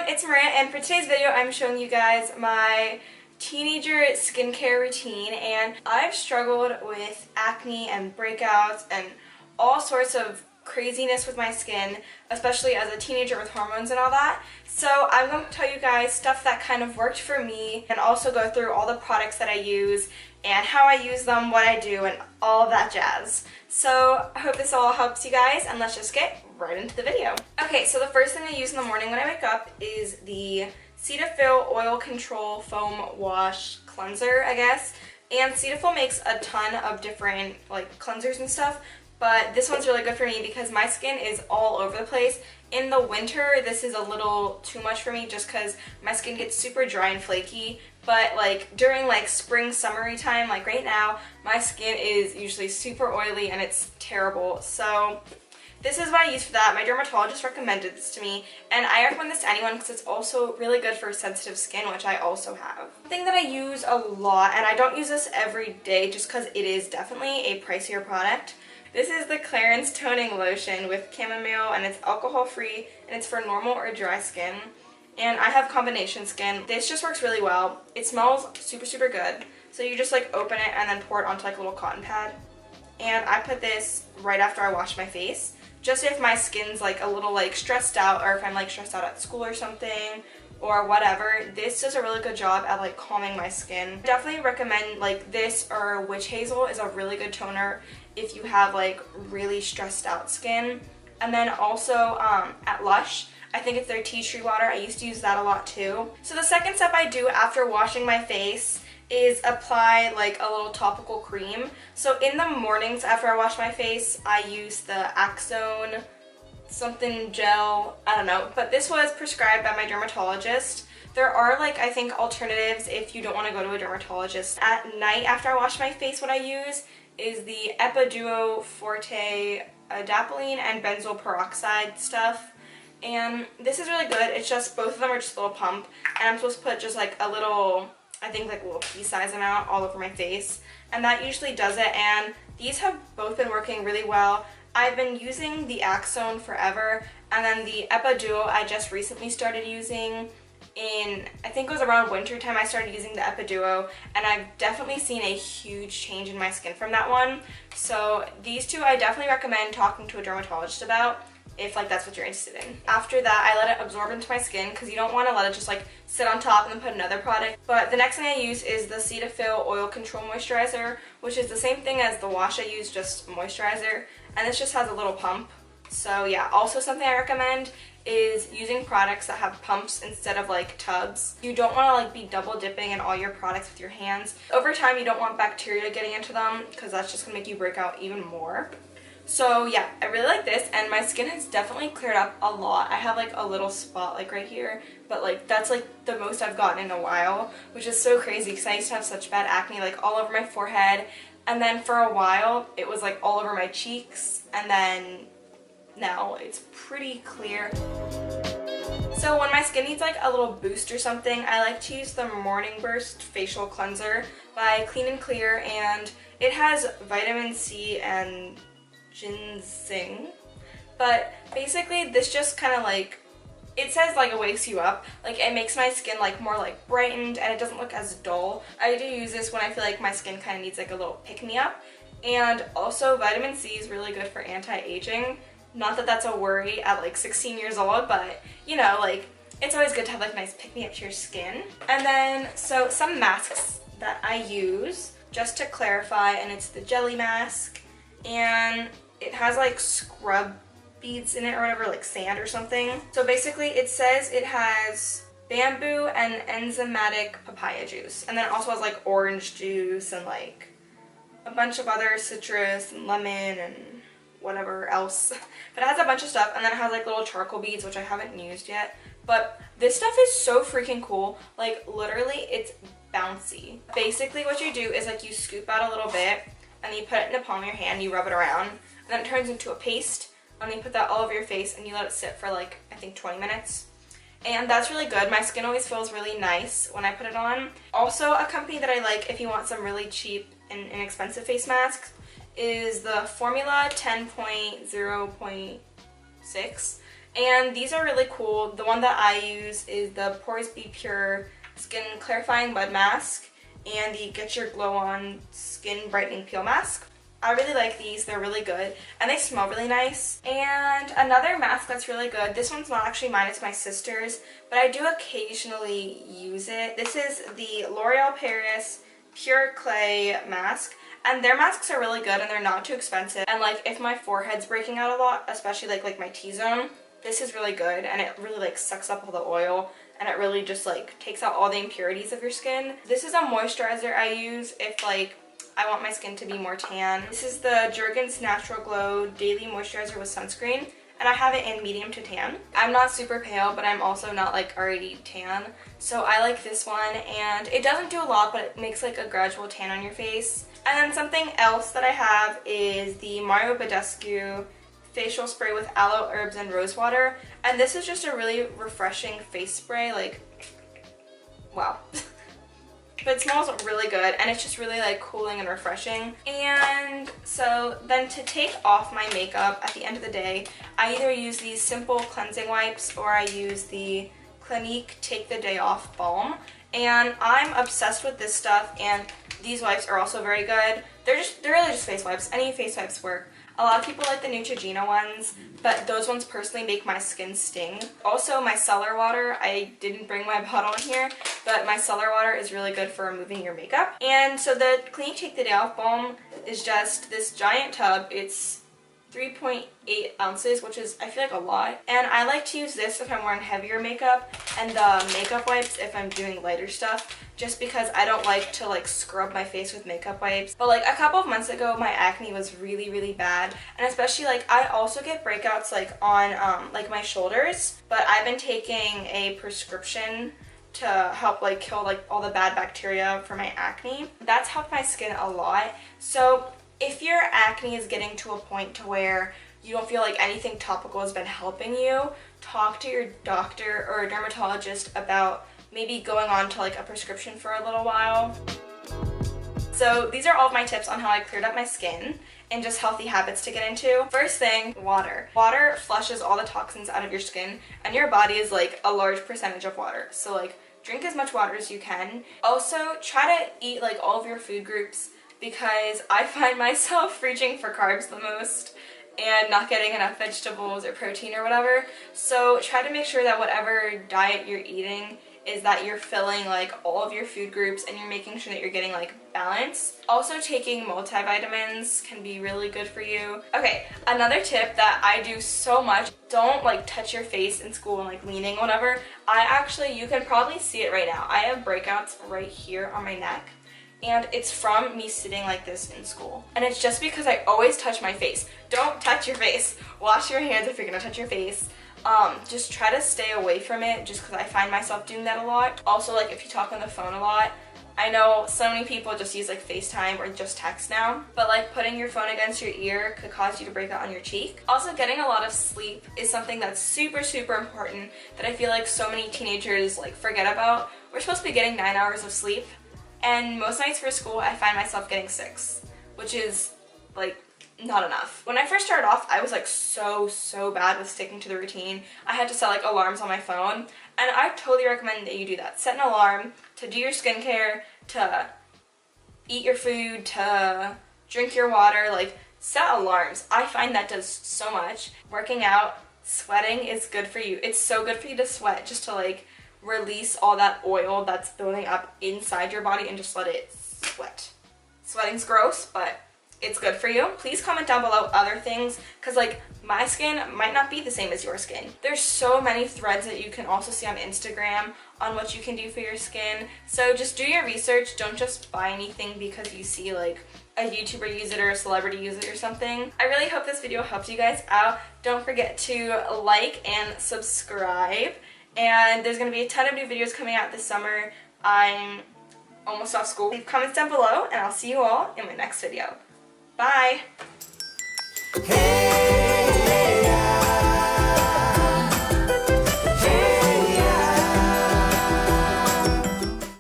it's Maria, and for today's video I'm showing you guys my teenager skincare routine, and I've struggled with acne and breakouts and all sorts of craziness with my skin, especially as a teenager with hormones and all that. So I'm going to tell you guys stuff that kind of worked for me and also go through all the products that I use and how I use them, what I do, and all of that jazz. So I hope this all helps you guys, and let's just get right into the video. Okay, so the first thing I use in the morning when I wake up is the Cetaphil Oil Control Foam Wash Cleanser, I guess. And Cetaphil makes a ton of different like cleansers and stuff, but this one's really good for me because my skin is all over the place. In the winter, this is a little too much for me just because my skin gets super dry and flaky, but like during like spring, summery time, like right now, my skin is usually super oily and it's terrible. So this is what I use for that. My dermatologist recommended this to me, and I recommend this to anyone because it's also really good for sensitive skin, which I also have. The thing that I use a lot, and I don't use this every day just because it is definitely a pricier product. This is the Clarins Toning Lotion with chamomile, and it's alcohol free, and it's for normal or dry skin. And I have combination skin. This just works really well. It smells super, super good. So you just like open it and then pour it onto like a little cotton pad. And I put this right after I wash my face, just if my skin's like a little like stressed out, or if I'm like stressed out at school or something or whatever. This does a really good job at like calming my skin. Definitely recommend like this, or Witch Hazel is a really good toner if you have like really stressed out skin. And then also at Lush, I think it's their tea tree water. I used to use that a lot too. So the second step I do after washing my face is apply like a little topical cream. So in the mornings after I wash my face, I use the Axone something gel, I don't know, but this was prescribed by my dermatologist. There are like, I think, alternatives if you don't want to go to a dermatologist. At night after I wash my face, what I use is the 𝕒𝕒𝕣𝕚 Forte Adapalene and benzoyl peroxide stuff. And this is really good. It's just, both of them are just a little pump, and I'm supposed to put just like a little, I think like a little pea size amount all over my face, and that usually does it. And these have both been working really well. I've been using the Axone forever, and then the 𝕒𝕒𝕣𝕚 I just recently started using in, I think it was around winter time I started using the 𝕒𝕒𝕣𝕚, and I've definitely seen a huge change in my skin from that one. So these two I definitely recommend talking to a dermatologist about if like that's what you're interested in. After that, I let it absorb into my skin because you don't want to let it just like sit on top and then put another product. But the next thing I use is the Cetaphil Oil Control Moisturizer, which is the same thing as the wash I use, just moisturizer, and this just has a little pump. So yeah, also something I recommend is using products that have pumps instead of like tubs. You don't want to like be double dipping in all your products with your hands. Over time, you don't want bacteria getting into them because that's just gonna make you break out even more. So yeah, I really like this, and my skin has definitely cleared up a lot. I have like a little spot like right here, but like that's like the most I've gotten in a while, which is so crazy because I used to have such bad acne like all over my forehead, and then for a while it was like all over my cheeks, and then now it's pretty clear. So when my skin needs like a little boost or something, I like to use the Morning Burst Facial Cleanser by Clean & Clear, and it has vitamin C and ginseng, but basically this just kind of like, it says like it wakes you up, like it makes my skin like more like brightened, and it doesn't look as dull. I do use this when I feel like my skin kind of needs like a little pick-me-up. And also vitamin C is really good for anti-aging. Not that that's a worry at like 16 years old, but you know, like it's always good to have like nice pick-me-up to your skin. And then so some masks that I use just to clarify, and it's the jelly mask, and it has like scrub beads in it or whatever, like sand or something. So basically it says it has bamboo and enzymatic papaya juice, and then it also has like orange juice and like a bunch of other citrus and lemon and whatever else. But it has a bunch of stuff, and then it has like little charcoal beads, which I haven't used yet. But this stuff is so freaking cool. Like literally it's bouncy. Basically what you do is like you scoop out a little bit, and then you put it in the palm of your hand, you rub it around, and then it turns into a paste, and then you put that all over your face and you let it sit for like, I think 20 minutes. And that's really good. My skin always feels really nice when I put it on. Also, a company that I like if you want some really cheap and inexpensive face masks is the Formula 10.0.6, And these are really cool. The one that I use is the Pores Be Pure Skin Clarifying Mud Mask and the Get Your Glow On Skin Brightening Peel Mask. I really like these. They're really good and they smell really nice. And another mask that's really good, this one's not actually mine, it's my sister's, but I do occasionally use it. This is the L'Oreal Paris Pure Clay Mask. And their masks are really good and they're not too expensive. And like if my forehead's breaking out a lot, especially like my T-zone, this is really good and it really like sucks up all the oil and it really just like takes out all the impurities of your skin. This is a moisturizer I use if like I want my skin to be more tan. This is the Jergens Natural Glow Daily Moisturizer with Sunscreen and I have it in medium to tan. I'm not super pale, but I'm also not like already tan. So I like this one and it doesn't do a lot, but it makes like a gradual tan on your face. And then something else that I have is the Mario Badescu facial spray with aloe, herbs, and rose water. And this is just a really refreshing face spray, like, wow. But it smells really good and it's just really like cooling and refreshing. And so then to take off my makeup at the end of the day, I either use these simple cleansing wipes or I use the Clinique Take the Day Off Balm. And I'm obsessed with this stuff and these wipes are also very good. They're really just face wipes. Any face wipes work. A lot of people like the 𝕄𝕒𝕆𝕚 ones, but those ones personally make my skin sting. Also, my cellar water, I didn't bring my bottle in here, but my cellar water is really good for removing your makeup. And so the Clinique Take the Day Off Balm is just this giant tub. It's 3.8 ounces, which is, I feel like, a lot. And I like to use this if I'm wearing heavier makeup and the makeup wipes if I'm doing lighter stuff, just because I don't like to like scrub my face with makeup wipes. But like a couple of months ago, my acne was really, really bad. And especially like I also get breakouts like on like my shoulders, but I've been taking a prescription to help like kill like all the bad bacteria for my acne. That's helped my skin a lot. So if your acne is getting to a point to where you don't feel like anything topical has been helping you, talk to your doctor or a dermatologist about maybe going on to like a prescription for a little while. So these are all of my tips on how I cleared up my skin and just healthy habits to get into. First thing, water. Water flushes all the toxins out of your skin and your body is like a large percentage of water. So like drink as much water as you can. Also try to eat like all of your food groups, because I find myself reaching for carbs the most and not getting enough vegetables or protein or whatever. So try to make sure that whatever diet you're eating is that you're filling like all of your food groups and you're making sure that you're getting like balance. Also taking multivitamins can be really good for you. Okay, another tip that I do so much, don't like touch your face in school and like leaning whatever. You can probably see it right now. I have breakouts right here on my neck. And it's from me sitting like this in school. And it's just because I always touch my face. Don't touch your face. Wash your hands if you're gonna touch your face. Just try to stay away from it just because I find myself doing that a lot. Also, like if you talk on the phone a lot, I know so many people just use like FaceTime or just text now, but like putting your phone against your ear could cause you to break out on your cheek. Also, getting a lot of sleep is something that's super, super important that I feel like so many teenagers like forget about. We're supposed to be getting 9 hours of sleep. And most nights for school, I find myself getting 6, which is like not enough. When I first started off, I was like so bad with sticking to the routine. I had to set like alarms on my phone, and I totally recommend that you do that. Set an alarm to do your skincare, to eat your food, to drink your water, like set alarms. I find that does so much. Working out, sweating is good for you. It's so good for you to sweat, just to like release all that oil that's building up inside your body and just let it sweat. Sweating's gross, but it's good for you. Please comment down below other things, because like my skin might not be the same as your skin. There's so many threads that you can also see on Instagram on what you can do for your skin. So just do your research. Don't just buy anything because you see like a YouTuber use it or a celebrity use it or something. I really hope this video helped you guys out. Don't forget to like and subscribe. And there's going to be a ton of new videos coming out this summer. I'm almost off school. Leave comments down below, and I'll see you all in my next video. Bye!